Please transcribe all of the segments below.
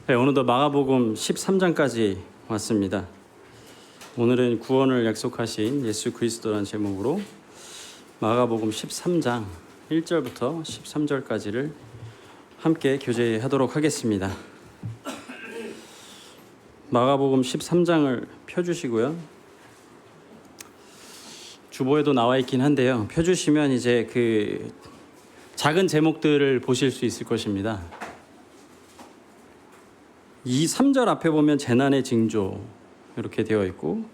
네, 오늘도 마가복음 13장까지 왔습니다. 오늘은 구원을 약속하신 예수 그리스도라는 제목으로 마가복음 13장 1절부터 13절까지를 함께 교제하도록 하겠습니다. 마가복음 13장을 펴주시고요. 주보에도 나와 있긴 한데요. 펴주시면 이제 그 작은 제목들을 보실 수 있을 것입니다. 이 3절 앞에 보면 재난의 징조 이렇게 되어 있고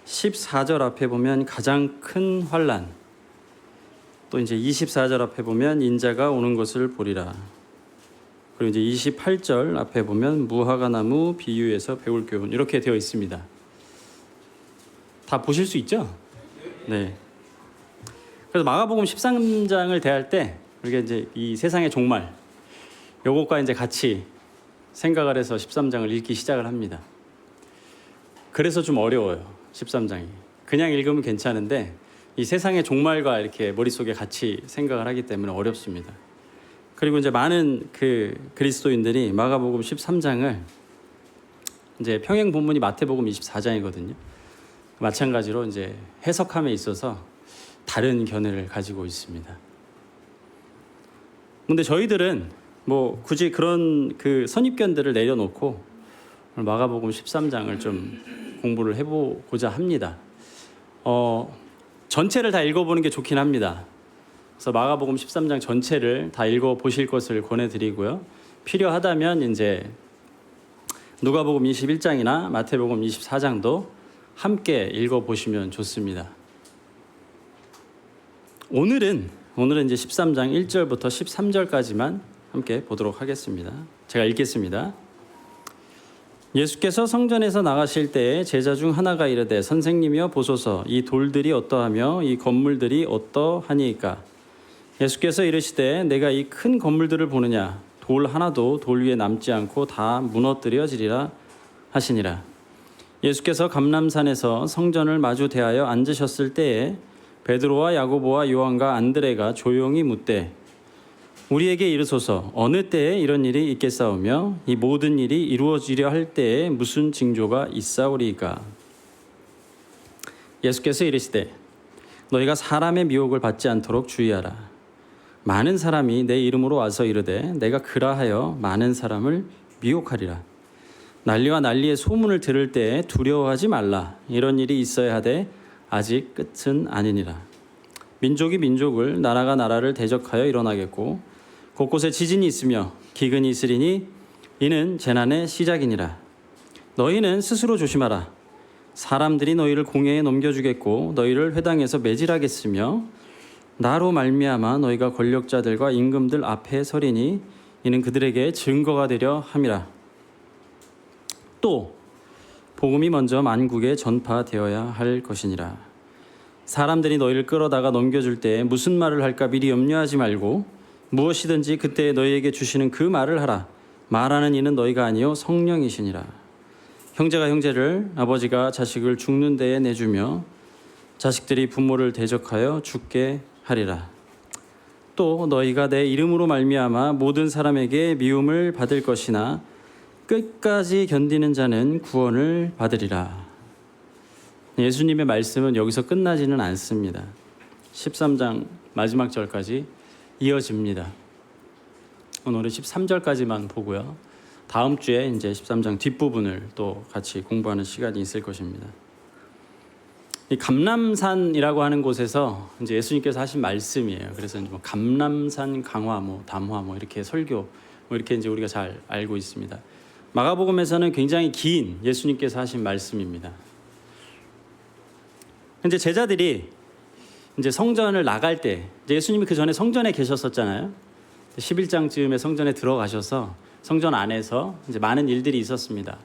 14절 앞에 보면 가장 큰 환난, 또 이제 24절 앞에 보면 인자가 오는 것을 보리라. 그리고 이제 28절 앞에 보면 무화과 나무 비유에서 배울 교훈 이렇게 되어 있습니다. 다 보실 수 있죠? 네. 그래서 마가복음 13장을 대할 때 우리가 이제 이 세상의 종말 요것과 이제 같이 생각을 해서 13장을 읽기 시작을 합니다. 그래서 좀 어려워요. 13장이. 그냥 읽으면 괜찮은데 이 세상의 종말과 이렇게 머릿속에 같이 생각을 하기 때문에 어렵습니다. 그리고 이제 많은 그 그리스도인들이 마가복음 13장을 이제 평행 본문이 마태복음 24장이거든요. 마찬가지로 이제 해석함에 있어서 다른 견해를 가지고 있습니다. 근데 저희들은 뭐 굳이 그런 그 선입견들을 내려놓고 마가복음 13장을 좀 공부를 해보고자 합니다. 전체를 다 읽어보는 게 좋긴 합니다. 그래서 마가복음 13장 전체를 다 읽어보실 것을 권해드리고요. 필요하다면 이제 누가복음 21장이나 마태복음 24장도 함께 읽어보시면 좋습니다. 오늘은 이제 13장 1절부터 13절까지만 함께 보도록 하겠습니다. 제가 읽겠습니다. 예수께서 성전에서 나가실 때에 제자 중 하나가 이르되 선생님이여 보소서 이 돌들이 어떠하며 이 건물들이 어떠하니이까. 예수께서 이르시되 내가 이 큰 건물들을 보느냐 돌 하나도 돌 위에 남지 않고 다 무너뜨려지리라 하시니라. 예수께서 감람산에서 성전을 마주 대하여 앉으셨을 때에 베드로와 야고보와 요한과 안드레가 조용히 묻되 우리에게 이르소서 어느 때에 이런 일이 있겠사오며 이 모든 일이 이루어지려 할 때에 무슨 징조가 있사오리이까. 예수께서 이르시되 너희가 사람의 미혹을 받지 않도록 주의하라. 많은 사람이 내 이름으로 와서 이르되 내가 그라하여 많은 사람을 미혹하리라. 난리와 난리의 소문을 들을 때에 두려워하지 말라. 이런 일이 있어야 하되 아직 끝은 아니니라. 민족이 민족을 나라가 나라를 대적하여 일어나겠고 곳곳에 지진이 있으며 기근이 있으리니 이는 재난의 시작이니라. 너희는 스스로 조심하라. 사람들이 너희를 공회에 넘겨주겠고 너희를 회당에서 매질하겠으며 나로 말미암아 너희가 권력자들과 임금들 앞에 서리니 이는 그들에게 증거가 되려 함이라. 또 복음이 먼저 만국에 전파되어야 할 것이니라. 사람들이 너희를 끌어다가 넘겨줄 때 무슨 말을 할까 미리 염려하지 말고 무엇이든지 그때 너희에게 주시는 그 말을 하라. 말하는 이는 너희가 아니요 성령이시니라. 형제가 형제를 아버지가 자식을 죽는 데에 내주며 자식들이 부모를 대적하여 죽게 하리라. 또 너희가 내 이름으로 말미암아 모든 사람에게 미움을 받을 것이나 끝까지 견디는 자는 구원을 받으리라. 예수님의 말씀은 여기서 끝나지는 않습니다. 13장 마지막 절까지 이어집니다. 오늘은 13절까지만 보고요. 다음 주에 이제 13장 뒷부분을 또 같이 공부하는 시간이 있을 것입니다. 이 감람산이라고 하는 곳에서 이제 예수님께서 하신 말씀이에요. 그래서 뭐 감람산 강화, 뭐 담화, 뭐 이렇게 설교, 뭐 이렇게 이제 우리가 잘 알고 있습니다. 마가복음에서는 굉장히 긴 예수님께서 하신 말씀입니다. 이제 제자들이 이제 성전을 나갈 때 이제 예수님이 그 전에 성전에 계셨었잖아요. 11장쯤에 성전에 들어가셔서 성전 안에서 이제 많은 일들이 있었습니다.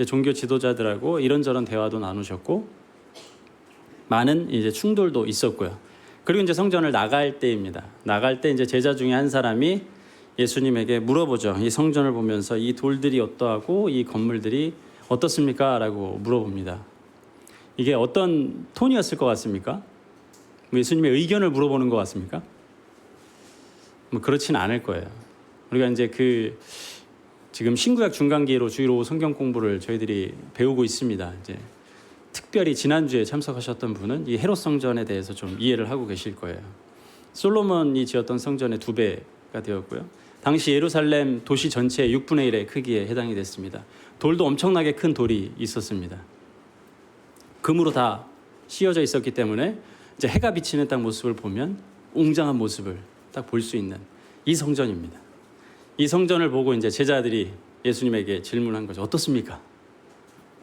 종교 지도자들하고 이런저런 대화도 나누셨고 많은 이제 충돌도 있었고요. 그리고 이제 성전을 나갈 때입니다. 나갈 때 이제 제자 중에 한 사람이 예수님에게 물어보죠. 이 성전을 보면서 이 돌들이 어떠하고 이 건물들이 어떻습니까? 라고 물어봅니다. 이게 어떤 톤이었을 것 같습니까? 예수님의 의견을 물어보는 것 같습니까? 뭐 그렇지는 않을 거예요. 우리가 이제 그 지금 신구약 중간기로 주일오후 성경 공부를 저희들이 배우고 있습니다. 이제 특별히 지난주에 참석하셨던 분은 이 헤롯 성전에 대해서 좀 이해를 하고 계실 거예요. 솔로몬이 지었던 성전의 2배가 되었고요. 당시 예루살렘 도시 전체의 6분의 1의 크기에 해당이 됐습니다. 돌도 엄청나게 큰 돌이 있었습니다. 금으로 다 씌어져 있었기 때문에 이제 해가 비치는 딱 모습을 보면 웅장한 모습을 딱 볼 수 있는 이 성전입니다. 이 성전을 보고 이제 제자들이 예수님에게 질문한 거죠. 어떻습니까?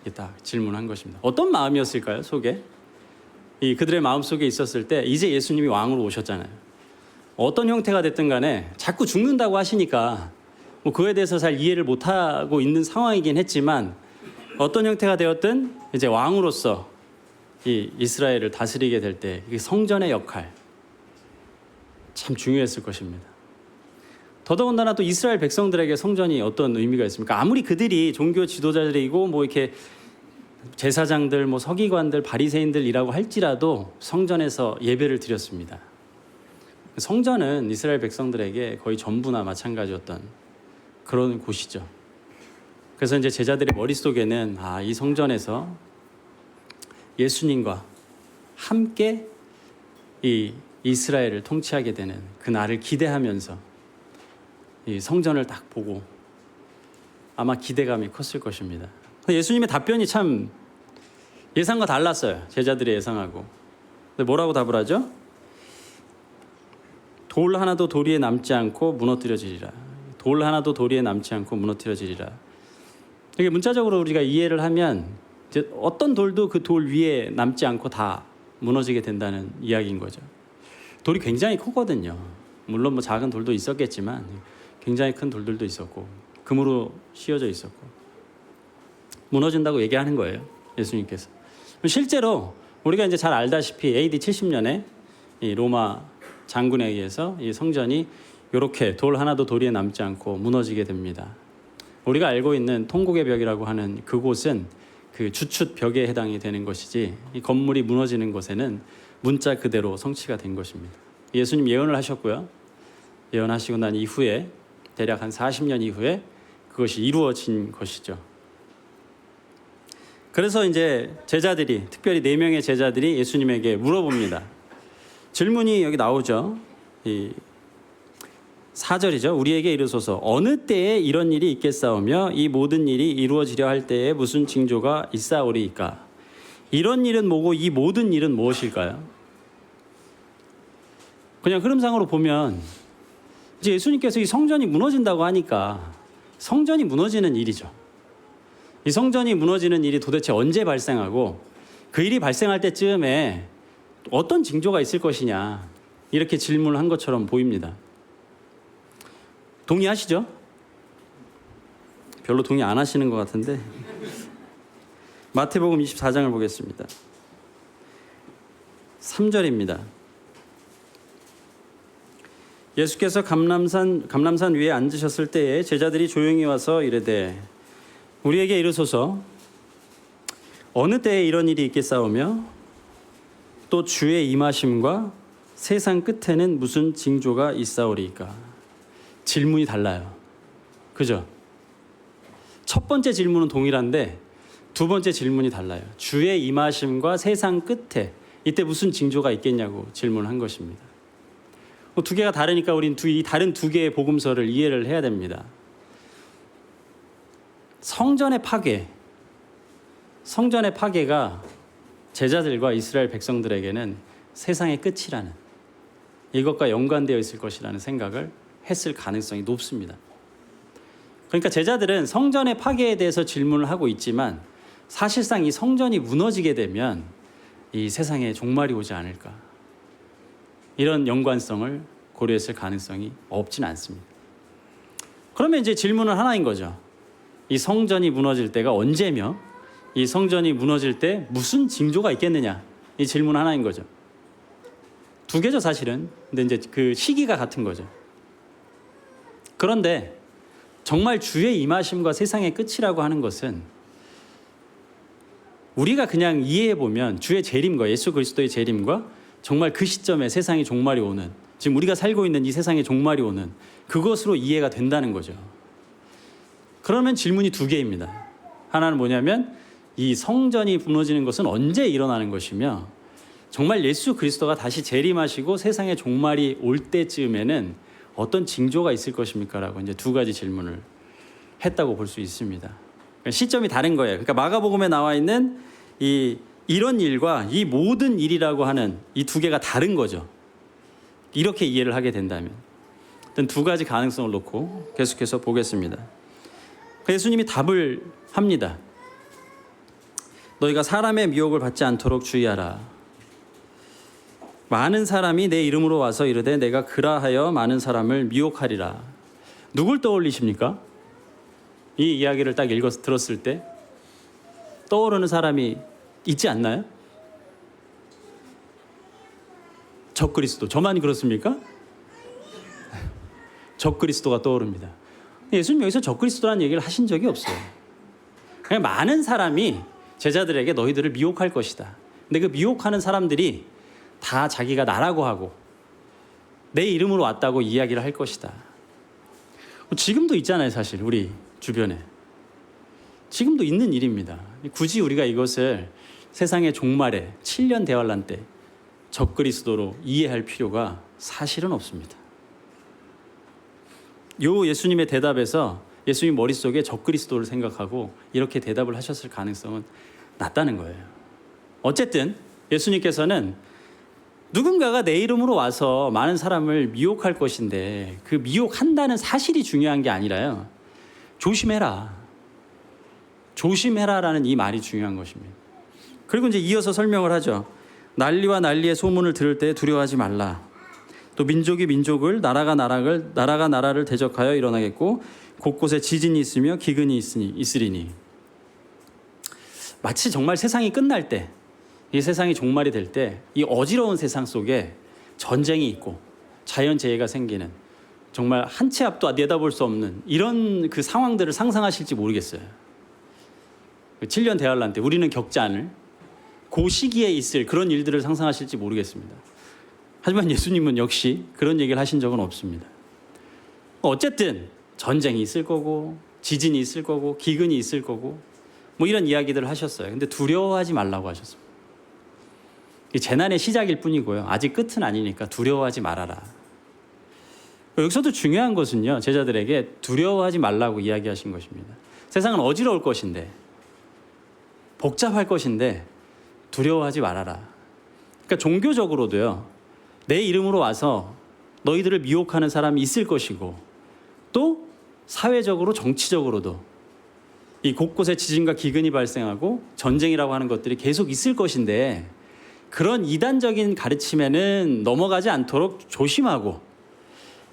이렇게 딱 질문한 것입니다. 어떤 마음이었을까요? 속에 그들의 마음 속에 있었을 때 이제 예수님이 왕으로 오셨잖아요. 어떤 형태가 됐든 간에 자꾸 죽는다고 하시니까 뭐 그에 대해서 잘 이해를 못하고 있는 상황이긴 했지만 어떤 형태가 되었든 이제 왕으로서 이 이스라엘을 다스리게 될 때 성전의 역할 참 중요했을 것입니다. 더더군다나 또 이스라엘 백성들에게 성전이 어떤 의미가 있습니까? 아무리 그들이 종교 지도자들이고 뭐 이렇게 제사장들, 뭐 서기관들, 바리새인들이라고 할지라도 성전에서 예배를 드렸습니다. 성전은 이스라엘 백성들에게 거의 전부나 마찬가지였던 그런 곳이죠. 그래서 이제 제자들의 머릿속에는 이 성전에서 예수님과 함께 이 이스라엘을 통치하게 되는 그 날을 기대하면서 이 성전을 딱 보고 아마 기대감이 컸을 것입니다. 예수님의 답변이 참 예상과 달랐어요. 제자들의 예상하고. 근데 뭐라고 답을 하죠? 돌 하나도 돌 위에 남지 않고 무너뜨려지리라. 돌 하나도 돌 위에 남지 않고 무너뜨려지리라. 이게 문자적으로 우리가 이해를 하면 이제 어떤 돌도 그 돌 위에 남지 않고 다 무너지게 된다는 이야기인 거죠. 돌이 굉장히 크거든요. 물론 뭐 작은 돌도 있었겠지만 굉장히 큰 돌들도 있었고 금으로 씌어져 있었고 무너진다고 얘기하는 거예요. 예수님께서. 실제로 우리가 이제 잘 알다시피 AD 70년에 이 로마 장군에 의해서 이 성전이 이렇게 돌 하나도 돌 위에 남지 않고 무너지게 됩니다. 우리가 알고 있는 통곡의 벽이라고 하는 그곳은 그 주춧 벽에 해당이 되는 것이지 이 건물이 무너지는 곳에는 문자 그대로 성취가 된 것입니다. 예수님 예언을 하셨고요. 예언하시고 난 이후에 대략 한 40년 이후에 그것이 이루어진 것이죠. 그래서 이제 제자들이 특별히 4명의 제자들이 예수님에게 물어봅니다. 질문이 여기 나오죠. 이 4절이죠. 우리에게 이르소서 어느 때에 이런 일이 있겠사오며 이 모든 일이 이루어지려 할 때에 무슨 징조가 있사오리이까. 이런 일은 뭐고 이 모든 일은 무엇일까요? 그냥 흐름상으로 보면 이제 예수님께서 이 성전이 무너진다고 하니까 성전이 무너지는 일이죠. 이 성전이 무너지는 일이 도대체 언제 발생하고 그 일이 발생할 때쯤에 어떤 징조가 있을 것이냐 이렇게 질문을 한 것처럼 보입니다. 동의하시죠? 별로 동의 안 하시는 것 같은데 마태복음 24장을 보겠습니다. 3절입니다. 예수께서 감람산 위에 앉으셨을 때에 제자들이 조용히 와서 이르되 우리에게 이르소서 어느 때에 이런 일이 있겠사오며 또 주의 임하심과 세상 끝에는 무슨 징조가 있사오리이까. 질문이 달라요. 그죠? 첫 번째 질문은 동일한데 두 번째 질문이 달라요. 주의 임하심과 세상 끝에 이때 무슨 징조가 있겠냐고 질문한 것입니다. 두 개가 다르니까 우린 이 다른 두 개의 복음서를 이해를 해야 됩니다. 성전의 파괴가 제자들과 이스라엘 백성들에게는 세상의 끝이라는 이것과 연관되어 있을 것이라는 생각을 했을 가능성이 높습니다. 그러니까 제자들은 성전의 파괴에 대해서 질문을 하고 있지만 사실상 이 성전이 무너지게 되면 이 세상에 종말이 오지 않을까. 이런 연관성을 고려했을 가능성이 없지는 않습니다. 그러면 이제 질문은 하나인 거죠. 이 성전이 무너질 때가 언제며 이 성전이 무너질 때 무슨 징조가 있겠느냐. 이 질문 하나인 거죠. 두 개죠 사실은. 근데 이제 그 시기가 같은 거죠. 그런데 정말 주의 임하심과 세상의 끝이라고 하는 것은 우리가 그냥 이해해보면 주의 재림과 예수 그리스도의 재림과 정말 그 시점에 세상의 종말이 오는 지금 우리가 살고 있는 이 세상의 종말이 오는 그것으로 이해가 된다는 거죠. 그러면 질문이 두 개입니다. 하나는 뭐냐면 이 성전이 무너지는 것은 언제 일어나는 것이며 정말 예수 그리스도가 다시 재림하시고 세상의 종말이 올 때쯤에는 어떤 징조가 있을 것입니까? 라고 이제 두 가지 질문을 했다고 볼 수 있습니다. 그러니까 시점이 다른 거예요. 그러니까 마가복음에 나와 있는 이런 일과 이 모든 일이라고 하는 이 두 개가 다른 거죠. 이렇게 이해를 하게 된다면. 일단 두 가지 가능성을 놓고 계속해서 보겠습니다. 예수님이 답을 합니다. 너희가 사람의 미혹을 받지 않도록 주의하라. 많은 사람이 내 이름으로 와서 이르되 내가 그라하여 많은 사람을 미혹하리라. 누굴 떠올리십니까? 이 이야기를 딱 들었을 때 떠오르는 사람이 있지 않나요? 적그리스도. 저만 그렇습니까? 적그리스도가 떠오릅니다. 예수님 여기서 적그리스도라는 얘기를 하신 적이 없어요. 그냥 많은 사람이 제자들에게 너희들을 미혹할 것이다. 근데 그 미혹하는 사람들이 다 자기가 나라고 하고 내 이름으로 왔다고 이야기를 할 것이다. 지금도 있잖아요, 사실 우리 주변에. 지금도 있는 일입니다. 굳이 우리가 이것을 세상의 종말에 7년 대환란 때 적그리스도로 이해할 필요가 사실은 없습니다. 요 예수님의 대답에서 예수님 머릿속에 적그리스도를 생각하고 이렇게 대답을 하셨을 가능성은 낮다는 거예요. 어쨌든 예수님께서는 누군가가 내 이름으로 와서 많은 사람을 미혹할 것인데 그 미혹한다는 사실이 중요한 게 아니라요. 조심해라. 조심해라라는 이 말이 중요한 것입니다. 그리고 이제 이어서 설명을 하죠. 난리와 난리의 소문을 들을 때 두려워하지 말라. 또 민족이 민족을 나라가 나라를 대적하여 일어나겠고 곳곳에 지진이 있으며 기근이 있으리니. 마치 정말 세상이 끝날 때, 이 세상이 종말이 될 때 이 어지러운 세상 속에 전쟁이 있고 자연재해가 생기는 정말 한 치 앞도 내다볼 수 없는 이런 그 상황들을 상상하실지 모르겠어요. 7년 대환란 때 우리는 겪지 않을 그 시기에 있을 그런 일들을 상상하실지 모르겠습니다. 하지만 예수님은 역시 그런 얘기를 하신 적은 없습니다. 어쨌든 전쟁이 있을 거고 지진이 있을 거고 기근이 있을 거고 뭐 이런 이야기들을 하셨어요. 근데 두려워하지 말라고 하셨습니다. 재난의 시작일 뿐이고요. 아직 끝은 아니니까 두려워하지 말아라. 여기서도 중요한 것은요. 제자들에게 두려워하지 말라고 이야기하신 것입니다. 세상은 어지러울 것인데 복잡할 것인데 두려워하지 말아라. 그러니까 종교적으로도요. 내 이름으로 와서 너희들을 미혹하는 사람이 있을 것이고 또 사회적으로 정치적으로도 이 곳곳에 지진과 기근이 발생하고 전쟁이라고 하는 것들이 계속 있을 것인데 그런 이단적인 가르침에는 넘어가지 않도록 조심하고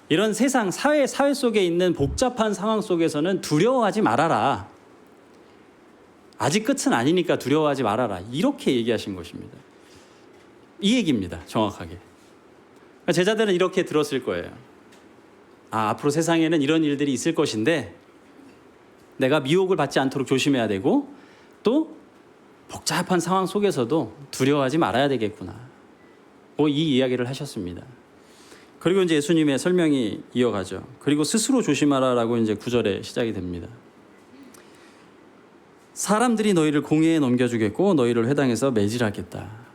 이런 세상 사회 속에 있는 복잡한 상황 속에서는 두려워하지 말아라. 아직 끝은 아니니까 두려워하지 말아라. 이렇게 얘기하신 것입니다. 이 얘기입니다. 정확하게. 제자들은 이렇게 들었을 거예요. 앞으로 세상에는 이런 일들이 있을 것인데 내가 미혹을 받지 않도록 조심해야 되고 또 복잡한 상황 속에서도 두려워하지 말아야 되겠구나. 이 이야기를 하셨습니다. 그리고 이제 예수님의 설명이 이어가죠. 그리고 스스로 조심하라라고 이제 9절에 시작이 됩니다. 사람들이 너희를 공회에 넘겨주겠고 너희를 회당에서 매질하겠다.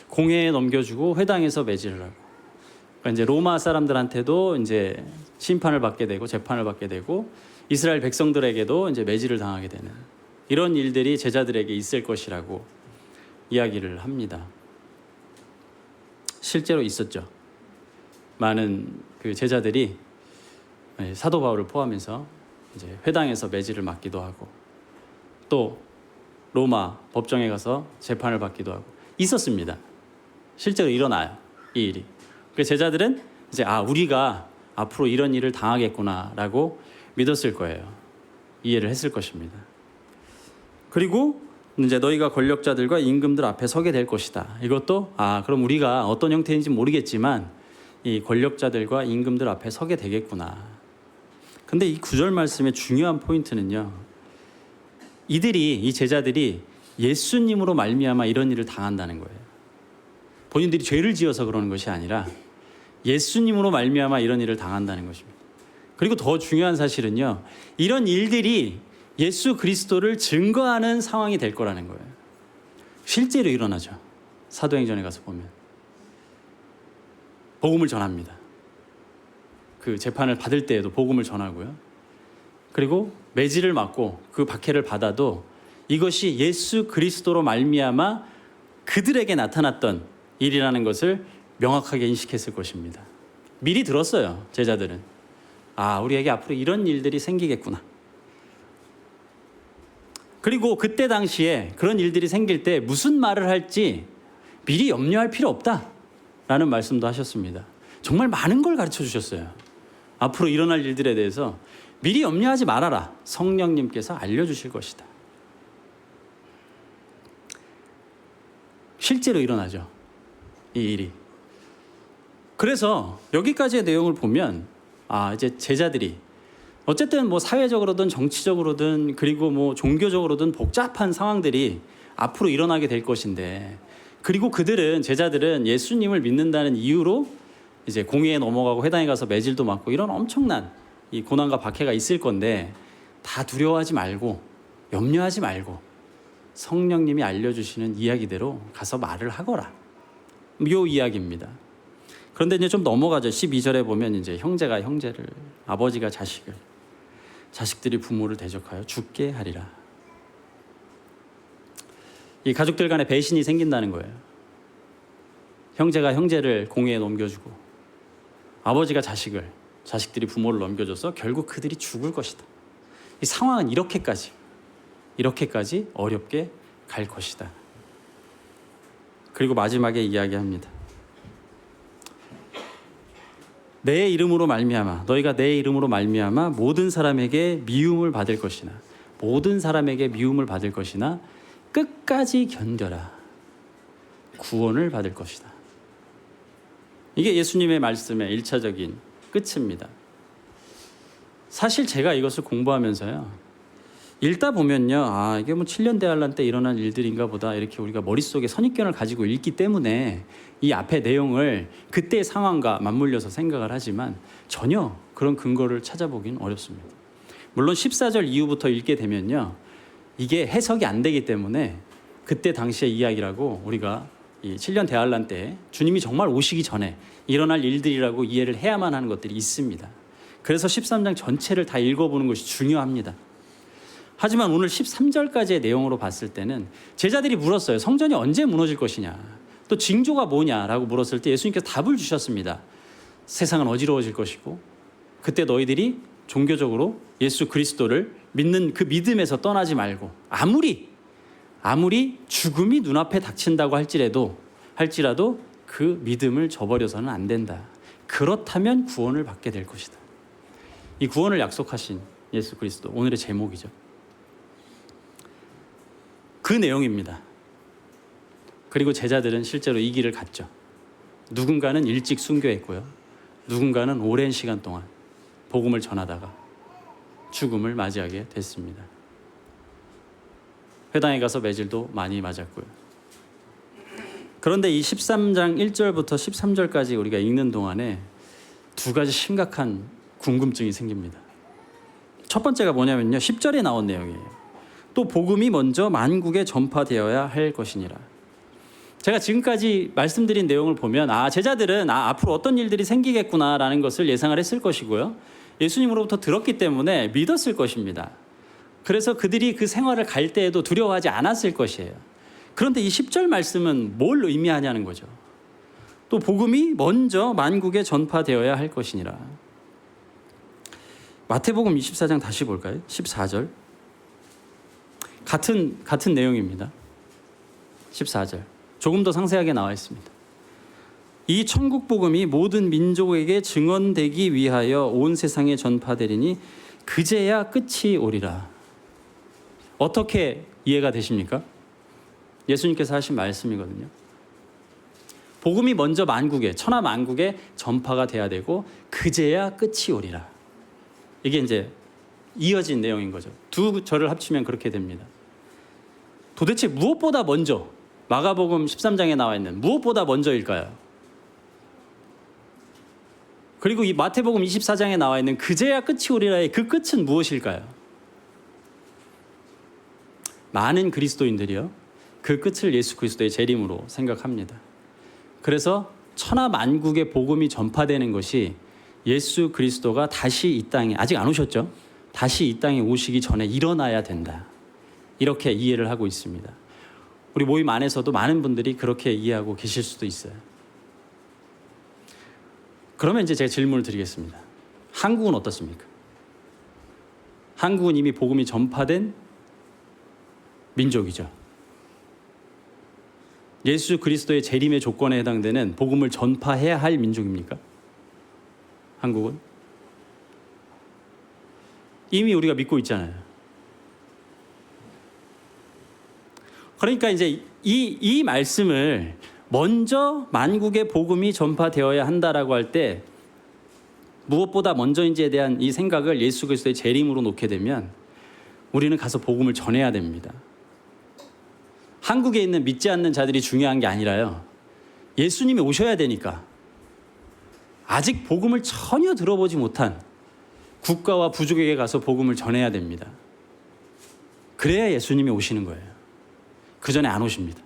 공회에 넘겨주고 회당에서 매질을 하고. 그러니까 이제 로마 사람들한테도 이제 심판을 받게 되고 재판을 받게 되고 이스라엘 백성들에게도 이제 매질을 당하게 되는 이런 일들이 제자들에게 있을 것이라고 이야기를 합니다. 실제로 있었죠. 많은 그 제자들이 사도 바울을 포함해서 이제 회당에서 매질을 맞기도 하고 또 로마 법정에 가서 재판을 받기도 하고 있었습니다. 실제로 일어나요, 이 일이. 그래서 제자들은 이제 우리가 앞으로 이런 일을 당하겠구나라고 믿었을 거예요. 이해를 했을 것입니다. 그리고 이제 너희가 권력자들과 임금들 앞에 서게 될 것이다. 이것도 그럼 우리가 어떤 형태인지 모르겠지만 이 권력자들과 임금들 앞에 서게 되겠구나. 근데 이 9절 말씀의 중요한 포인트는요. 이 제자들이 예수님으로 말미암아 이런 일을 당한다는 거예요. 본인들이 죄를 지어서 그러는 것이 아니라 예수님으로 말미암아 이런 일을 당한다는 것입니다. 그리고 더 중요한 사실은요, 이런 일들이 예수 그리스도를 증거하는 상황이 될 거라는 거예요. 실제로 일어나죠. 사도행전에 가서 보면 복음을 전합니다. 그 재판을 받을 때에도 복음을 전하고요. 그리고 매질을 맞고 그 박해를 받아도 이것이 예수 그리스도로 말미암아 그들에게 나타났던 일이라는 것을 명확하게 인식했을 것입니다. 미리 들었어요. 제자들은. 아, 우리에게 앞으로 이런 일들이 생기겠구나. 그리고 그때 당시에 그런 일들이 생길 때 무슨 말을 할지 미리 염려할 필요 없다라는 말씀도 하셨습니다. 정말 많은 걸 가르쳐 주셨어요. 앞으로 일어날 일들에 대해서 미리 염려하지 말아라. 성령님께서 알려주실 것이다. 실제로 일어나죠. 이 일이. 그래서 여기까지의 내용을 보면 이제 제자들이 어쨌든 뭐 사회적으로든 정치적으로든 그리고 뭐 종교적으로든 복잡한 상황들이 앞으로 일어나게 될 것인데, 그리고 제자들은 예수님을 믿는다는 이유로 이제 공회에 넘어가고 회당에 가서 매질도 맞고 이런 엄청난 이 고난과 박해가 있을 건데, 다 두려워하지 말고 염려하지 말고 성령님이 알려주시는 이야기대로 가서 말을 하거라. 요 이야기입니다. 그런데 이제 좀 넘어가죠. 12절에 보면 이제 형제가 형제를, 아버지가 자식을, 자식들이 부모를 대적하여 죽게 하리라. 이 가족들 간에 배신이 생긴다는 거예요. 형제가 형제를 공회에 넘겨주고 아버지가 자식을, 자식들이 부모를 넘겨줘서 결국 그들이 죽을 것이다. 이 상황은 이렇게까지 어렵게 갈 것이다. 그리고 마지막에 이야기합니다. 내 이름으로 말미암아, 너희가 내 이름으로 말미암아 모든 사람에게 미움을 받을 것이나, 모든 사람에게 미움을 받을 것이나 끝까지 견뎌라. 구원을 받을 것이다. 이게 예수님의 말씀의 1차적인 끝입니다. 사실 제가 이것을 공부하면서요, 읽다 보면요, 이게 뭐 7년 대환란 때 일어난 일들인가 보다, 이렇게 우리가 머릿속에 선입견을 가지고 읽기 때문에 이 앞의 내용을 그때의 상황과 맞물려서 생각을 하지만 전혀 그런 근거를 찾아보긴 어렵습니다. 물론 14절 이후부터 읽게 되면요, 이게 해석이 안 되기 때문에 그때 당시의 이야기라고 우리가 이 7년 대환란 때 주님이 정말 오시기 전에 일어날 일들이라고 이해를 해야만 하는 것들이 있습니다. 그래서 13장 전체를 다 읽어보는 것이 중요합니다. 하지만 오늘 13절까지의 내용으로 봤을 때는 제자들이 물었어요. 성전이 언제 무너질 것이냐, 또 징조가 뭐냐라고 물었을 때 예수님께서 답을 주셨습니다. 세상은 어지러워질 것이고 그때 너희들이 종교적으로 예수 그리스도를 믿는 그 믿음에서 떠나지 말고 아무리 죽음이 눈앞에 닥친다고 할지라도 그 믿음을 저버려서는 안 된다. 그렇다면 구원을 받게 될 것이다. 이 구원을 약속하신 예수 그리스도, 오늘의 제목이죠. 그 내용입니다. 그리고 제자들은 실제로 이 길을 갔죠. 누군가는 일찍 순교했고요, 누군가는 오랜 시간 동안 복음을 전하다가 죽음을 맞이하게 됐습니다. 회당에 가서 매질도 많이 맞았고요. 그런데 이 13장 1절부터 13절까지 우리가 읽는 동안에 두 가지 심각한 궁금증이 생깁니다. 첫 번째가 뭐냐면요, 10절에 나온 내용이에요. 또 복음이 먼저 만국에 전파되어야 할 것이니라. 제가 지금까지 말씀드린 내용을 보면 제자들은 앞으로 어떤 일들이 생기겠구나라는 것을 예상을 했을 것이고요, 예수님으로부터 들었기 때문에 믿었을 것입니다. 그래서 그들이 그 생활을 갈 때에도 두려워하지 않았을 것이에요. 그런데 이 10절 말씀은 뭘 의미하냐는 거죠. 또 복음이 먼저 만국에 전파되어야 할 것이니라. 마태복음 24장 다시 볼까요? 14절. 같은 내용입니다. 14절. 조금 더 상세하게 나와 있습니다. 이 천국 복음이 모든 민족에게 증언되기 위하여 온 세상에 전파되리니 그제야 끝이 오리라. 어떻게 이해가 되십니까? 예수님께서 하신 말씀이거든요. 복음이 먼저 만국에, 천하 만국에 전파가 돼야 되고 그제야 끝이 오리라. 이게 이제 이어진 내용인 거죠. 두 절을 합치면 그렇게 됩니다. 도대체 무엇보다 먼저, 마가복음 13장에 나와 있는 무엇보다 먼저일까요? 그리고 이 마태복음 24장에 나와 있는 그제야 끝이 오리라의 그 끝은 무엇일까요? 많은 그리스도인들이요, 그 끝을 예수 그리스도의 재림으로 생각합니다. 그래서 천하 만국의 복음이 전파되는 것이 예수 그리스도가 다시 이 땅에, 아직 안 오셨죠? 다시 이 땅에 오시기 전에 일어나야 된다, 이렇게 이해를 하고 있습니다. 우리 모임 안에서도 많은 분들이 그렇게 이해하고 계실 수도 있어요. 그러면 이제 제가 질문을 드리겠습니다. 한국은 어떻습니까? 한국은 이미 복음이 전파된 민족이죠. 예수 그리스도의 재림의 조건에 해당되는 복음을 전파해야 할 민족입니까? 한국은? 이미 우리가 믿고 있잖아요. 그러니까 이제 이 말씀을 먼저 만국의 복음이 전파되어야 한다라고 할 때 무엇보다 먼저인지에 대한 이 생각을 예수 그리스도의 재림으로 놓게 되면 우리는 가서 복음을 전해야 됩니다. 한국에 있는 믿지 않는 자들이 중요한 게 아니라요, 예수님이 오셔야 되니까 아직 복음을 전혀 들어보지 못한 국가와 부족에게 가서 복음을 전해야 됩니다. 그래야 예수님이 오시는 거예요. 그 전에 안 오십니다.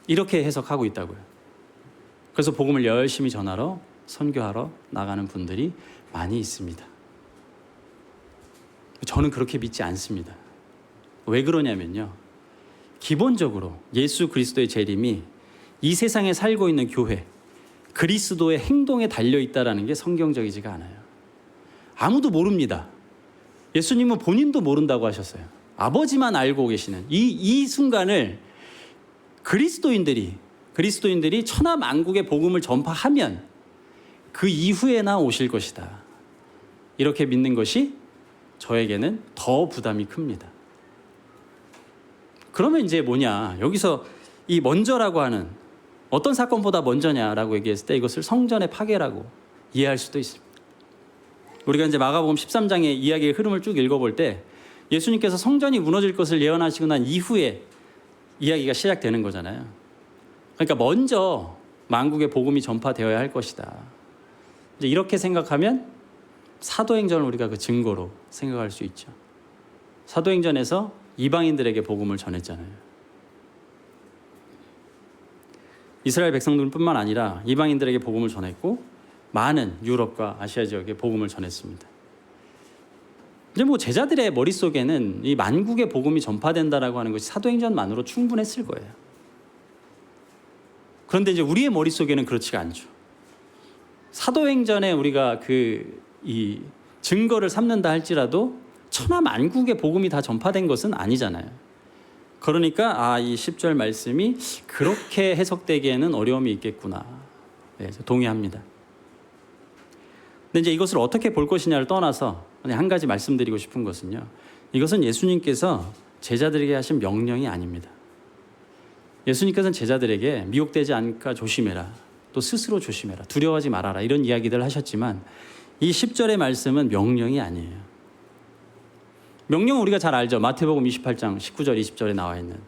이렇게 해석하고 있다고요. 그래서 복음을 열심히 전하러, 선교하러 나가는 분들이 많이 있습니다. 저는 그렇게 믿지 않습니다. 왜 그러냐면요, 기본적으로 예수 그리스도의 재림이 이 세상에 살고 있는 교회, 그리스도의 행동에 달려있다는 게 성경적이지가 않아요. 아무도 모릅니다. 예수님은 본인도 모른다고 하셨어요. 아버지만 알고 계시는 이 순간을 그리스도인들이 천하 만국의 복음을 전파하면 그 이후에나 오실 것이다, 이렇게 믿는 것이 저에게는 더 부담이 큽니다. 그러면 이제 뭐냐, 여기서 이 먼저라고 하는, 어떤 사건보다 먼저냐라고 얘기했을 때 이것을 성전의 파괴라고 이해할 수도 있습니다. 우리가 이제 마가복음 13장의 이야기의 흐름을 쭉 읽어볼 때 예수님께서 성전이 무너질 것을 예언하시고 난 이후에 이야기가 시작되는 거잖아요. 그러니까 먼저 만국의 복음이 전파되어야 할 것이다, 이제 이렇게 생각하면 사도행전을 우리가 그 증거로 생각할 수 있죠. 사도행전에서 이방인들에게 복음을 전했잖아요. 이스라엘 백성들뿐만 아니라 이방인들에게 복음을 전했고 많은 유럽과 아시아 지역에 복음을 전했습니다. 이제 뭐 제자들의 머릿속에는 이 만국의 복음이 전파된다라고 하는 것이 사도행전만으로 충분했을 거예요. 그런데 이제 우리의 머릿속에는 그렇지가 않죠. 사도행전에 우리가 이 증거를 삼는다 할지라도 천하 만국의 복음이 다 전파된 것은 아니잖아요. 그러니까 이 10절 말씀이 그렇게 해석되기에는 어려움이 있겠구나, 네, 동의합니다. 근데 이제 이것을 어떻게 볼 것이냐를 떠나서 한 가지 말씀드리고 싶은 것은요, 이것은 예수님께서 제자들에게 하신 명령이 아닙니다. 예수님께서는 제자들에게 미혹되지 않을까 조심해라, 또 스스로 조심해라, 두려워하지 말아라, 이런 이야기들을 하셨지만 이 10절의 말씀은 명령이 아니에요. 명령은 우리가 잘 알죠. 마태복음 28장 19절 20절에 나와 있는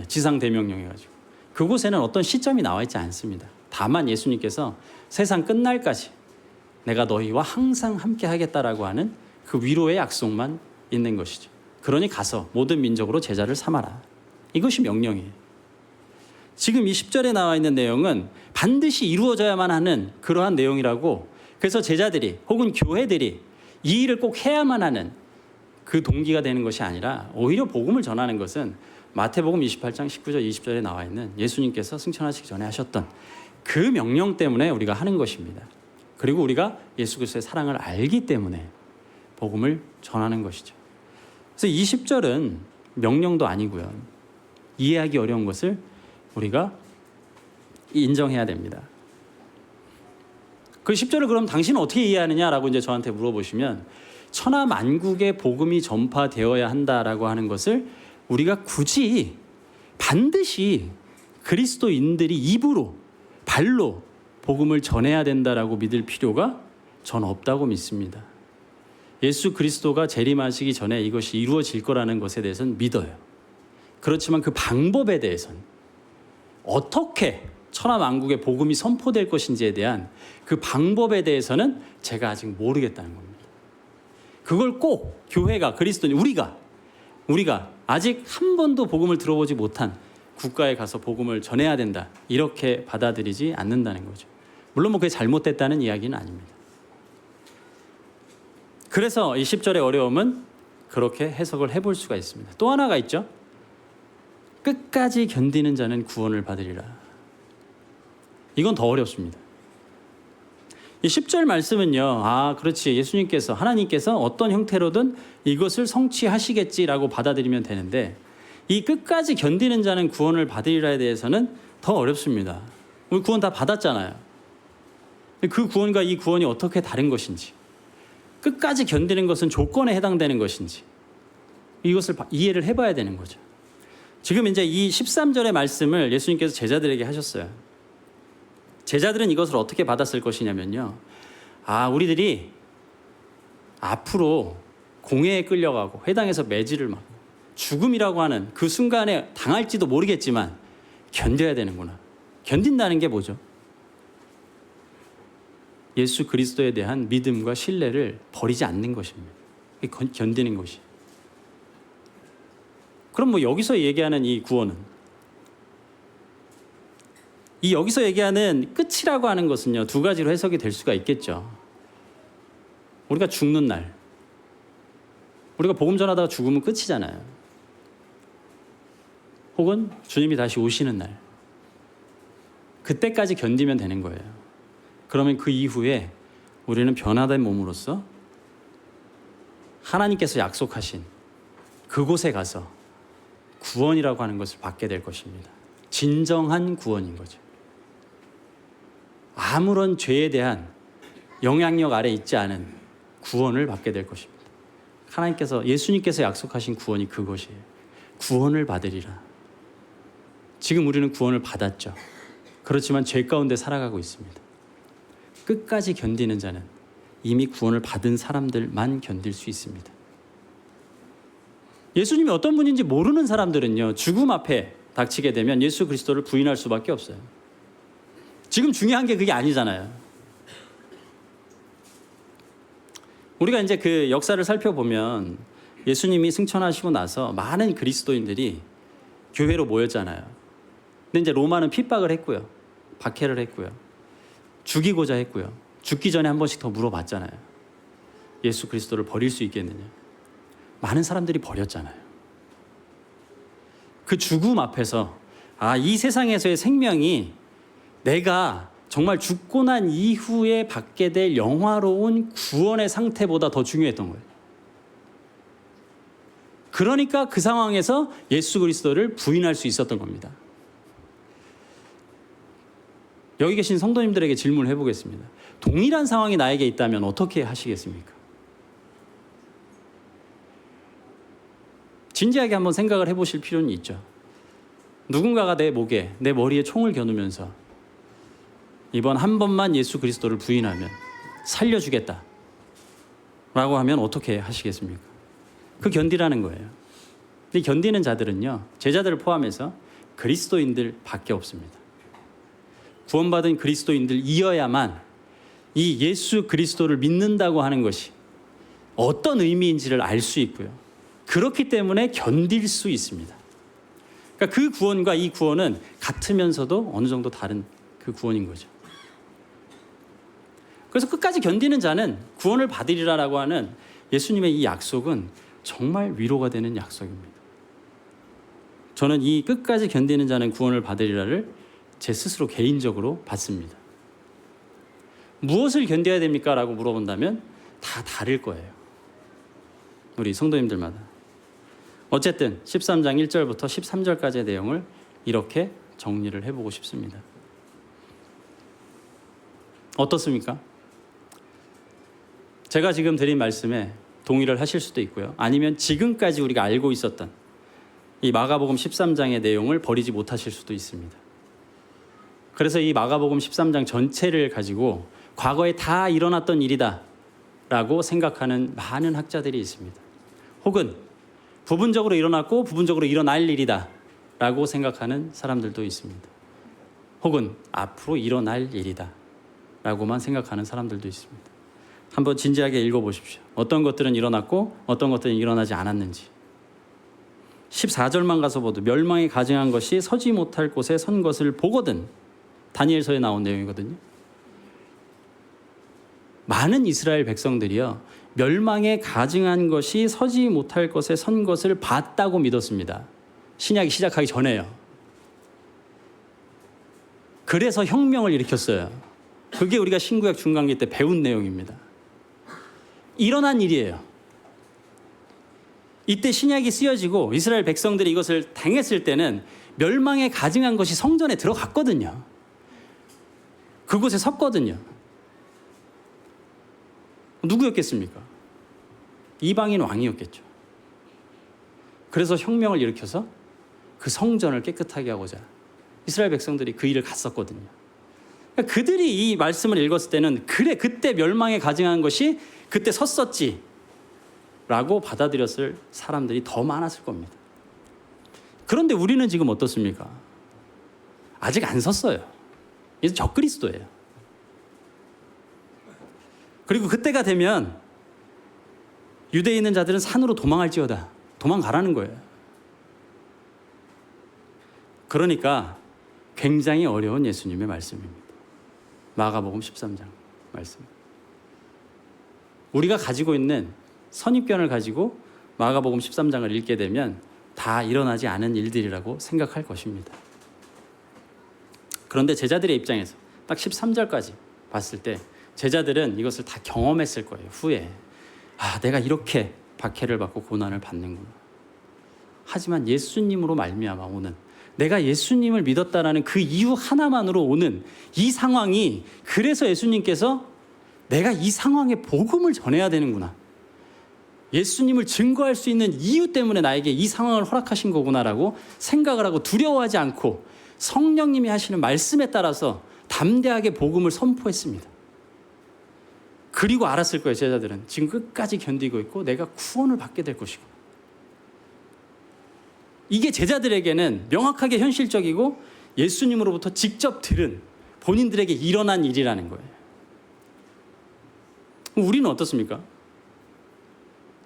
지상 대명령해가지고 그곳에는 어떤 시점이 나와 있지 않습니다. 다만 예수님께서 세상 끝날까지 내가 너희와 항상 함께 하겠다라고 하는 그 위로의 약속만 있는 것이죠. 그러니 가서 모든 민족으로 제자를 삼아라, 이것이 명령이에요. 지금 이 10절에 나와 있는 내용은 반드시 이루어져야만 하는 그러한 내용이라고, 그래서 제자들이 혹은 교회들이 이 일을 꼭 해야만 하는 그 동기가 되는 것이 아니라 오히려 복음을 전하는 것은 마태복음 28장 19절 20절에 나와 있는 예수님께서 승천하시기 전에 하셨던 그 명령 때문에 우리가 하는 것입니다. 그리고 우리가 예수 그리스도의 사랑을 알기 때문에 복음을 전하는 것이죠. 그래서 이 10절은 명령도 아니고요, 이해하기 어려운 것을 우리가 인정해야 됩니다. 그 10절을 그럼 당신은 어떻게 이해하느냐라고 이제 저한테 물어보시면 천하 만국의 복음이 전파되어야 한다라고 하는 것을 우리가 굳이 반드시 그리스도인들이 입으로, 발로 복음을 전해야 된다라고 믿을 필요가 저는 없다고 믿습니다. 예수 그리스도가 재림하시기 전에 이것이 이루어질 거라는 것에 대해서는 믿어요. 그렇지만 그 방법에 대해서는 어떻게 천하 만국에 복음이 선포될 것인지에 대한 그 방법에 대해서는 제가 아직 모르겠다는 겁니다. 그걸 꼭 교회가, 그리스도인 우리가 아직 한 번도 복음을 들어보지 못한 국가에 가서 복음을 전해야 된다, 이렇게 받아들이지 않는다는 거죠. 물론 그게 잘못됐다는 이야기는 아닙니다. 그래서 이 10절의 어려움은 그렇게 해석을 해볼 수가 있습니다. 또 하나가 있죠. 끝까지 견디는 자는 구원을 받으리라. 이건 더 어렵습니다. 이 10절 말씀은요, 그렇지, 예수님께서, 하나님께서 어떤 형태로든 이것을 성취하시겠지라고 받아들이면 되는데, 이 끝까지 견디는 자는 구원을 받으리라에 대해서는 더 어렵습니다. 우리 구원 다 받았잖아요. 그 구원과 이 구원이 어떻게 다른 것인지, 끝까지 견디는 것은 조건에 해당되는 것인지, 이것을 이해를 해봐야 되는 거죠. 지금 이제 이 13절의 말씀을 예수님께서 제자들에게 하셨어요. 제자들은 이것을 어떻게 받았을 것이냐면요, 우리들이 앞으로 공회에 끌려가고 회당에서 매질을 맞고 죽음이라고 하는 그 순간에 당할지도 모르겠지만 견뎌야 되는구나. 견딘다는 게 뭐죠? 예수 그리스도에 대한 믿음과 신뢰를 버리지 않는 것입니다. 견디는 것이. 그럼 여기서 얘기하는 이 구원은, 이 여기서 얘기하는 끝이라고 하는 것은요, 두 가지로 해석이 될 수가 있겠죠. 우리가 죽는 날, 우리가 복음 전하다가 죽으면 끝이잖아요. 혹은 주님이 다시 오시는 날, 그때까지 견디면 되는 거예요. 그러면 그 이후에 우리는 변화된 몸으로서 하나님께서 약속하신 그곳에 가서 구원이라고 하는 것을 받게 될 것입니다. 진정한 구원인 거죠. 아무런 죄에 대한 영향력 아래 있지 않은 구원을 받게 될 것입니다. 예수님께서 약속하신 구원이 그것이에요. 구원을 받으리라. 지금 우리는 구원을 받았죠. 그렇지만 죄 가운데 살아가고 있습니다. 끝까지 견디는 자는 이미 구원을 받은 사람들만 견딜 수 있습니다. 예수님이 어떤 분인지 모르는 사람들은요, 죽음 앞에 닥치게 되면 예수 그리스도를 부인할 수밖에 없어요. 지금 중요한 게 그게 아니잖아요. 우리가 이제 그 역사를 살펴보면 예수님이 승천하시고 나서 많은 그리스도인들이 교회로 모였잖아요. 근데 이제 로마는 핍박을 했고요. 박해를 했고요. 죽이고자 했고요. 죽기 전에 한 번씩 더 물어봤잖아요. 예수 그리스도를 버릴 수 있겠느냐. 많은 사람들이 버렸잖아요. 그 죽음 앞에서 이 세상에서의 생명이 내가 정말 죽고 난 이후에 받게 될 영화로운 구원의 상태보다 더 중요했던 거예요. 그러니까 그 상황에서 예수 그리스도를 부인할 수 있었던 겁니다. 여기 계신 성도님들에게 질문을 해보겠습니다. 동일한 상황이 나에게 있다면 어떻게 하시겠습니까? 진지하게 한번 생각을 해보실 필요는 있죠. 누군가가 내 목에, 내 머리에 총을 겨누면서 이번 한 번만 예수 그리스도를 부인하면 살려주겠다 라고 하면 어떻게 하시겠습니까? 그 견디라는 거예요. 이 견디는 자들은요, 제자들을 포함해서 그리스도인들 밖에 없습니다. 구원받은 그리스도인들이어야만 이 예수 그리스도를 믿는다고 하는 것이 어떤 의미인지를 알 수 있고요. 그렇기 때문에 견딜 수 있습니다. 그러니까 그 구원과 이 구원은 같으면서도 어느 정도 다른 그 구원인 거죠. 그래서 끝까지 견디는 자는 구원을 받으리라라고 하는 예수님의 이 약속은 정말 위로가 되는 약속입니다. 저는 이 끝까지 견디는 자는 구원을 받으리라를 제 스스로 개인적으로 받습니다. 무엇을 견뎌야 됩니까? 라고 물어본다면 다 다를 거예요. 우리 성도님들마다. 어쨌든 13장 1절부터 13절까지의 내용을 이렇게 정리를 해보고 싶습니다. 어떻습니까? 제가 지금 드린 말씀에 동의를 하실 수도 있고요. 아니면 지금까지 우리가 알고 있었던 이 마가복음 13장의 내용을 버리지 못하실 수도 있습니다. 그래서 이 마가복음 13장 전체를 가지고 과거에 다 일어났던 일이다 라고 생각하는 많은 학자들이 있습니다. 혹은 부분적으로 일어났고 부분적으로 일어날 일이다 라고 생각하는 사람들도 있습니다. 혹은 앞으로 일어날 일이다 라고만 생각하는 사람들도 있습니다. 한번 진지하게 읽어보십시오. 어떤 것들은 일어났고 어떤 것들은 일어나지 않았는지. 14절만 가서 보도 멸망에 가증한 것이 서지 못할 곳에 선 것을 보거든. 다니엘서에 나온 내용이거든요. 많은 이스라엘 백성들이요, 멸망에 가증한 것이 서지 못할 것에 선 것을 봤다고 믿었습니다. 신약이 시작하기 전에요. 그래서 혁명을 일으켰어요. 그게 우리가 신구약 중간기 때 배운 내용입니다. 일어난 일이에요. 이때 신약이 쓰여지고 이스라엘 백성들이 이것을 당했을 때는 멸망에 가증한 것이 성전에 들어갔거든요. 그곳에 섰거든요. 누구였겠습니까? 이방인 왕이었겠죠. 그래서 혁명을 일으켜서 그 성전을 깨끗하게 하고자 이스라엘 백성들이 그 일을 갔었거든요. 그러니까 그들이 이 말씀을 읽었을 때는 그래, 그때 멸망에 가증한 것이 그때 섰었지 라고 받아들였을 사람들이 더 많았을 겁니다. 그런데 우리는 지금 어떻습니까? 아직 안 섰어요. 이제 적그리스도예요. 그리고 그때가 되면 유대에 있는 자들은 산으로 도망할지어다. 도망가라는 거예요. 그러니까 굉장히 어려운 예수님의 말씀입니다. 마가복음 13장 말씀. 우리가 가지고 있는 선입견을 가지고 마가복음 13장을 읽게 되면 다 일어나지 않은 일들이라고 생각할 것입니다. 그런데 제자들의 입장에서 딱 13절까지 봤을 때 제자들은 이것을 다 경험했을 거예요. 후에 내가 이렇게 박해를 받고 고난을 받는구나. 하지만 예수님으로 말미암아 오는, 내가 예수님을 믿었다라는 그 이유 하나만으로 오는 이 상황이, 그래서 예수님께서 내가 이 상황에 복음을 전해야 되는구나, 예수님을 증거할 수 있는 이유 때문에 나에게 이 상황을 허락하신 거구나라고 생각을 하고 두려워하지 않고 성령님이 하시는 말씀에 따라서 담대하게 복음을 선포했습니다. 그리고 알았을 거예요. 제자들은 지금 끝까지 견디고 있고 내가 구원을 받게 될 것이고. 이게 제자들에게는 명확하게 현실적이고 예수님으로부터 직접 들은, 본인들에게 일어난 일이라는 거예요. 우리는 어떻습니까?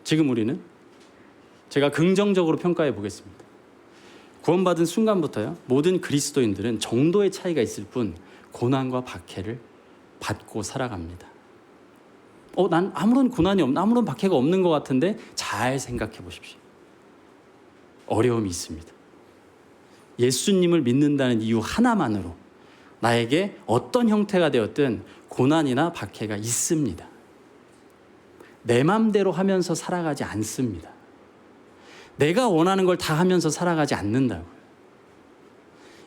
지금 우리는, 제가 긍정적으로 평가해 보겠습니다. 구원받은 순간부터요, 모든 그리스도인들은 정도의 차이가 있을 뿐 고난과 박해를 받고 살아갑니다. 난 아무런 고난이 없는, 아무런 박해가 없는 것 같은데 잘 생각해 보십시오. 어려움이 있습니다. 예수님을 믿는다는 이유 하나만으로 나에게 어떤 형태가 되었든 고난이나 박해가 있습니다. 내 맘대로 하면서 살아가지 않습니다. 내가 원하는 걸 다 하면서 살아가지 않는다고요.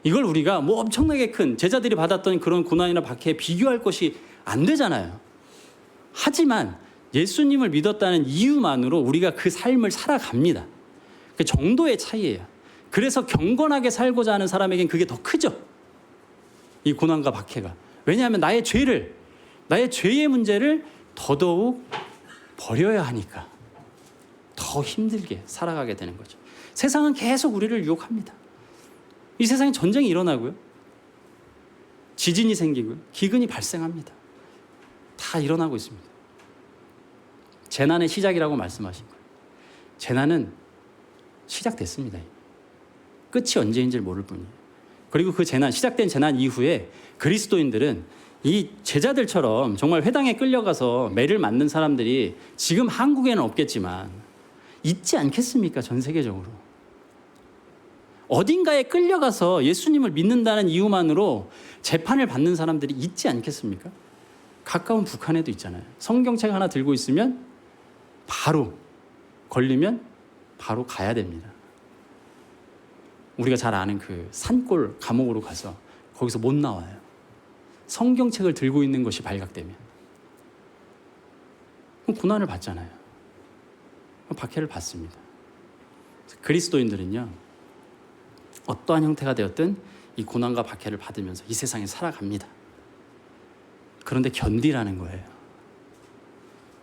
이걸 우리가 엄청나게 큰 제자들이 받았던 그런 고난이나 박해에 비교할 것이 안 되잖아요. 하지만 예수님을 믿었다는 이유만으로 우리가 그 삶을 살아갑니다. 그 정도의 차이예요. 그래서 경건하게 살고자 하는 사람에겐 그게 더 크죠. 이 고난과 박해가. 왜냐하면 나의 죄의 문제를 더더욱 버려야 하니까 더 힘들게 살아가게 되는 거죠. 세상은 계속 우리를 유혹합니다. 이 세상에 전쟁이 일어나고요, 지진이 생기고요, 기근이 발생합니다. 다 일어나고 있습니다. 재난의 시작이라고 말씀하신 거예요. 재난은 시작됐습니다. 끝이 언제인지 모를 뿐이에요. 그리고 그 시작된 재난 이후에 그리스도인들은 이 제자들처럼 정말 회당에 끌려가서 매를 맞는 사람들이 지금 한국에는 없겠지만 있지 않겠습니까? 전 세계적으로. 어딘가에 끌려가서 예수님을 믿는다는 이유만으로 재판을 받는 사람들이 있지 않겠습니까? 가까운 북한에도 있잖아요. 성경책 하나 들고 있으면 바로 걸리면 바로 가야 됩니다. 우리가 잘 아는 그 산골 감옥으로 가서 거기서 못 나와요. 성경책을 들고 있는 것이 발각되면. 그럼 고난을 받잖아요. 박해를 받습니다. 그리스도인들은요, 어떠한 형태가 되었든 이 고난과 박해를 받으면서 이 세상에 살아갑니다. 그런데 견디라는 거예요.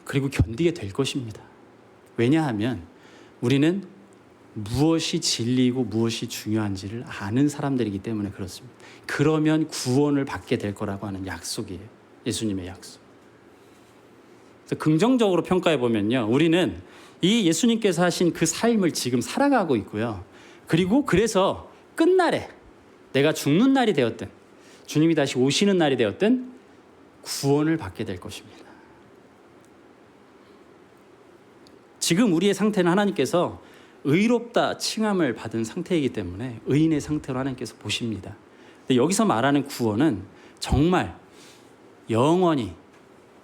그리고 견디게 될 것입니다. 왜냐하면 우리는 무엇이 진리이고 무엇이 중요한지를 아는 사람들이기 때문에 그렇습니다. 그러면 구원을 받게 될 거라고 하는 약속이에요. 예수님의 약속. 그래서 긍정적으로 평가해 보면요, 우리는 이 예수님께서 하신 그 삶을 지금 살아가고 있고요. 그리고 그래서 끝날에 내가 죽는 날이 되었든 주님이 다시 오시는 날이 되었든 구원을 받게 될 것입니다. 지금 우리의 상태는 하나님께서 의롭다 칭함을 받은 상태이기 때문에 의인의 상태로 하나님께서 보십니다. 근데 여기서 말하는 구원은 정말 영원히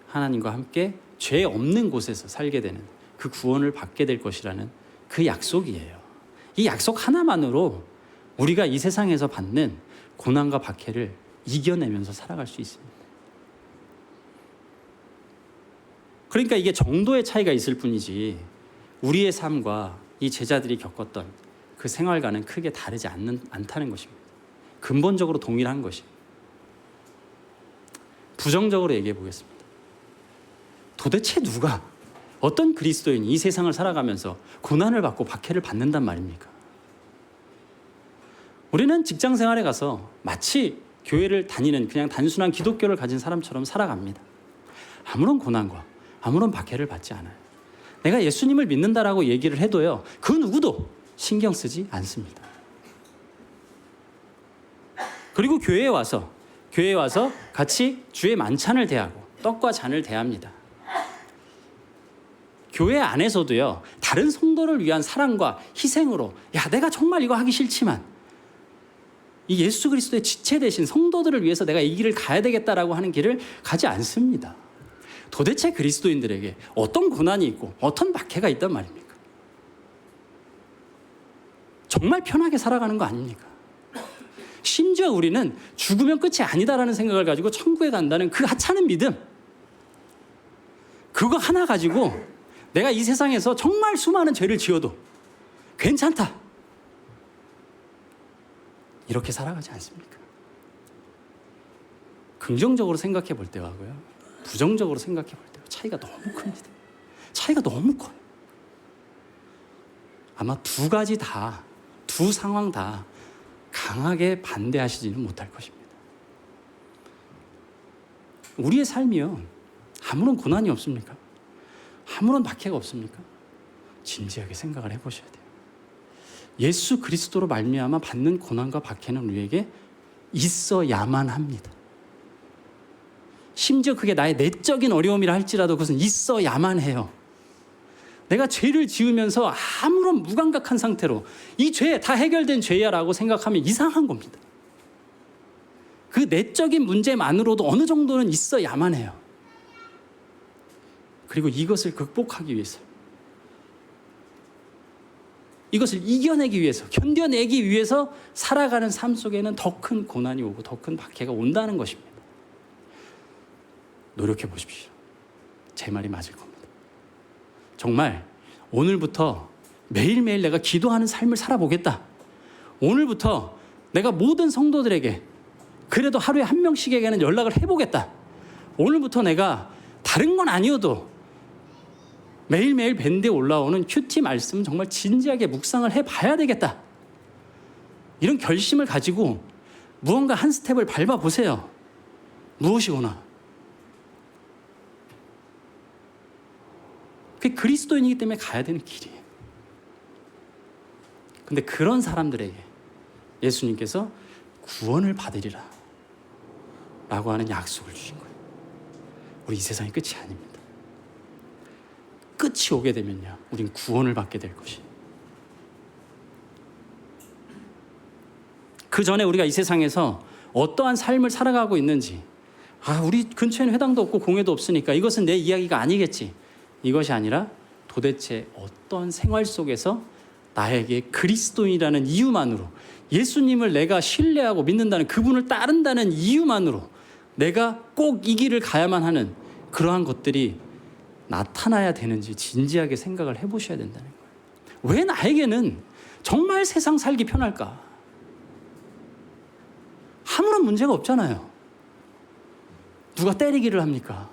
하나님과 함께 죄 없는 곳에서 살게 되는 그 구원을 받게 될 것이라는 그 약속이에요. 이 약속 하나만으로 우리가 이 세상에서 받는 고난과 박해를 이겨내면서 살아갈 수 있습니다. 그러니까 이게 정도의 차이가 있을 뿐이지 우리의 삶과 이 제자들이 겪었던 그 생활과는 크게 다르지 않다는 것입니다. 근본적으로 동일한 것입니다. 부정적으로 얘기해 보겠습니다. 도대체 누가, 어떤 그리스도인이 이 세상을 살아가면서 고난을 받고 박해를 받는단 말입니까? 우리는 직장 생활에 가서 마치 교회를 다니는 그냥 단순한 기독교를 가진 사람처럼 살아갑니다. 아무런 고난과 아무런 박해를 받지 않아요. 내가 예수님을 믿는다라고 얘기를 해도요, 그 누구도 신경 쓰지 않습니다. 그리고 교회에 와서 같이 주의 만찬을 대하고 떡과 잔을 대합니다. 교회 안에서도요, 다른 성도를 위한 사랑과 희생으로, 야, 내가 정말 이거 하기 싫지만 이 예수 그리스도의 지체 되신 성도들을 위해서 내가 이 길을 가야 되겠다라고 하는 길을 가지 않습니다. 도대체 그리스도인들에게 어떤 고난이 있고 어떤 박해가 있단 말입니까? 정말 편하게 살아가는 거 아닙니까? 심지어 우리는 죽으면 끝이 아니다라는 생각을 가지고 천국에 간다는 그 하찮은 믿음, 그거 하나 가지고 내가 이 세상에서 정말 수많은 죄를 지어도 괜찮다, 이렇게 살아가지 않습니까? 긍정적으로 생각해 볼 때하고요, 부정적으로 생각해 볼 때와 차이가 너무 큽니다. 차이가 너무 커요. 아마 두 가지 다, 두 상황 다 강하게 반대하시지는 못할 것입니다. 우리의 삶이요, 아무런 고난이 없습니까? 아무런 박해가 없습니까? 진지하게 생각을 해보셔야 돼요. 예수 그리스도로 말미암아 받는 고난과 박해는 우리에게 있어야만 합니다. 심지어 그게 나의 내적인 어려움이라 할지라도 그것은 있어야만 해요. 내가 죄를 지으면서 아무런 무감각한 상태로 이 죄 다 해결된 죄야 라고 생각하면 이상한 겁니다. 그 내적인 문제만으로도 어느 정도는 있어야만 해요. 그리고 이것을 극복하기 위해서, 이것을 이겨내기 위해서, 견뎌내기 위해서 살아가는 삶 속에는 더 큰 고난이 오고 더 큰 박해가 온다는 것입니다. 노력해 보십시오. 제 말이 맞을 겁니다. 정말 오늘부터 매일매일 내가 기도하는 삶을 살아보겠다. 오늘부터 내가 모든 성도들에게 그래도 하루에 한 명씩에게는 연락을 해보겠다. 오늘부터 내가 다른 건 아니어도 매일매일 밴드에 올라오는 큐티 말씀 정말 진지하게 묵상을 해봐야 되겠다. 이런 결심을 가지고 무언가 한 스텝을 밟아보세요. 무엇이거나. 그게 그리스도인이기 때문에 가야 되는 길이에요. 근데 그런 사람들에게 예수님께서 구원을 받으리라 라고 하는 약속을 주신 거예요. 우리 이 세상이 끝이 아닙니다. 끝이 오게 되면요, 우린 구원을 받게 될 것이에요. 그 전에 우리가 이 세상에서 어떠한 삶을 살아가고 있는지, 우리 근처에는 회당도 없고 공회도 없으니까 이것은 내 이야기가 아니겠지, 이것이 아니라 도대체 어떤 생활 속에서 나에게 그리스도인이라는 이유만으로, 예수님을 내가 신뢰하고 믿는다는, 그분을 따른다는 이유만으로 내가 꼭 이 길을 가야만 하는 그러한 것들이 나타나야 되는지 진지하게 생각을 해보셔야 된다는 거예요. 왜 나에게는 정말 세상 살기 편할까? 아무런 문제가 없잖아요. 누가 때리기를 합니까?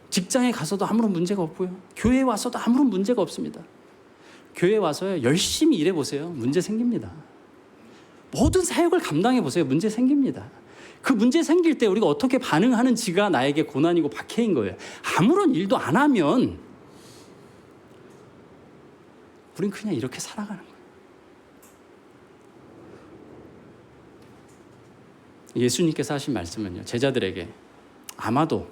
직장에 가서도 아무런 문제가 없고요. 교회에 와서도 아무런 문제가 없습니다. 교회 와서 열심히 일해 보세요. 문제 생깁니다. 모든 사역을 감당해 보세요. 문제 생깁니다. 그 문제 생길 때 우리가 어떻게 반응하는지가 나에게 고난이고 박해인 거예요. 아무런 일도 안 하면 우린 그냥 이렇게 살아가는 거예요. 예수님께서 하신 말씀은요, 제자들에게 아마도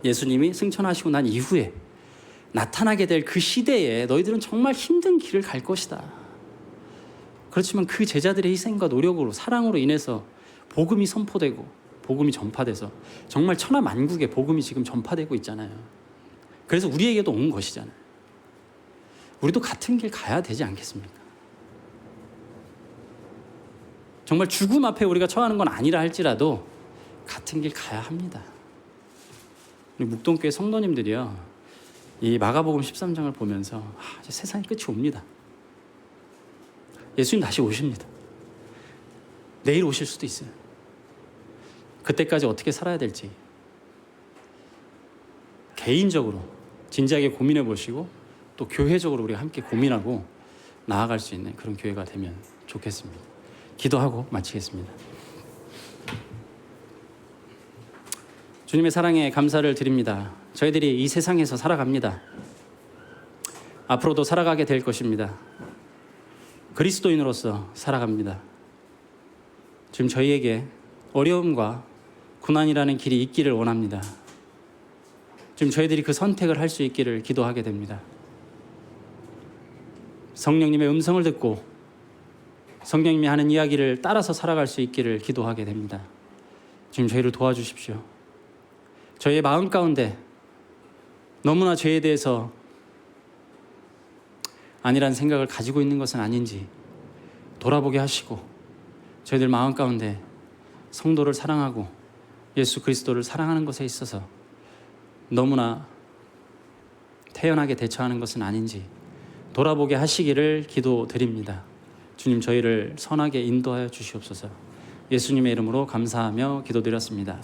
예수님이 승천하시고 난 이후에 나타나게 될 그 시대에 너희들은 정말 힘든 길을 갈 것이다. 그렇지만 그 제자들의 희생과 노력으로, 사랑으로 인해서 복음이 선포되고 복음이 전파돼서 정말 천하만국에 복음이 지금 전파되고 있잖아요. 그래서 우리에게도 온 것이잖아요. 우리도 같은 길 가야 되지 않겠습니까? 정말 죽음 앞에 우리가 처하는 건 아니라 할지라도 같은 길 가야 합니다. 우리 묵동교회 성도님들이요, 이 마가복음 13장을 보면서 이제 세상의 끝이 옵니다. 예수님 다시 오십니다. 내일 오실 수도 있어요. 그때까지 어떻게 살아야 될지 개인적으로 진지하게 고민해 보시고 또 교회적으로 우리가 함께 고민하고 나아갈 수 있는 그런 교회가 되면 좋겠습니다. 기도하고 마치겠습니다. 주님의 사랑에 감사를 드립니다. 저희들이 이 세상에서 살아갑니다. 앞으로도 살아가게 될 것입니다. 그리스도인으로서 살아갑니다. 지금 저희에게 어려움과 고난이라는 길이 있기를 원합니다. 지금 저희들이 그 선택을 할 수 있기를 기도하게 됩니다. 성령님의 음성을 듣고 성령님이 하는 이야기를 따라서 살아갈 수 있기를 기도하게 됩니다. 지금 저희를 도와주십시오. 저희의 마음 가운데 너무나 죄에 대해서 아니라는 생각을 가지고 있는 것은 아닌지 돌아보게 하시고 저희들 마음 가운데 성도를 사랑하고 예수 그리스도를 사랑하는 것에 있어서 너무나 태연하게 대처하는 것은 아닌지 돌아보게 하시기를 기도드립니다. 주님, 저희를 선하게 인도하여 주시옵소서. 예수님의 이름으로 감사하며 기도드렸습니다.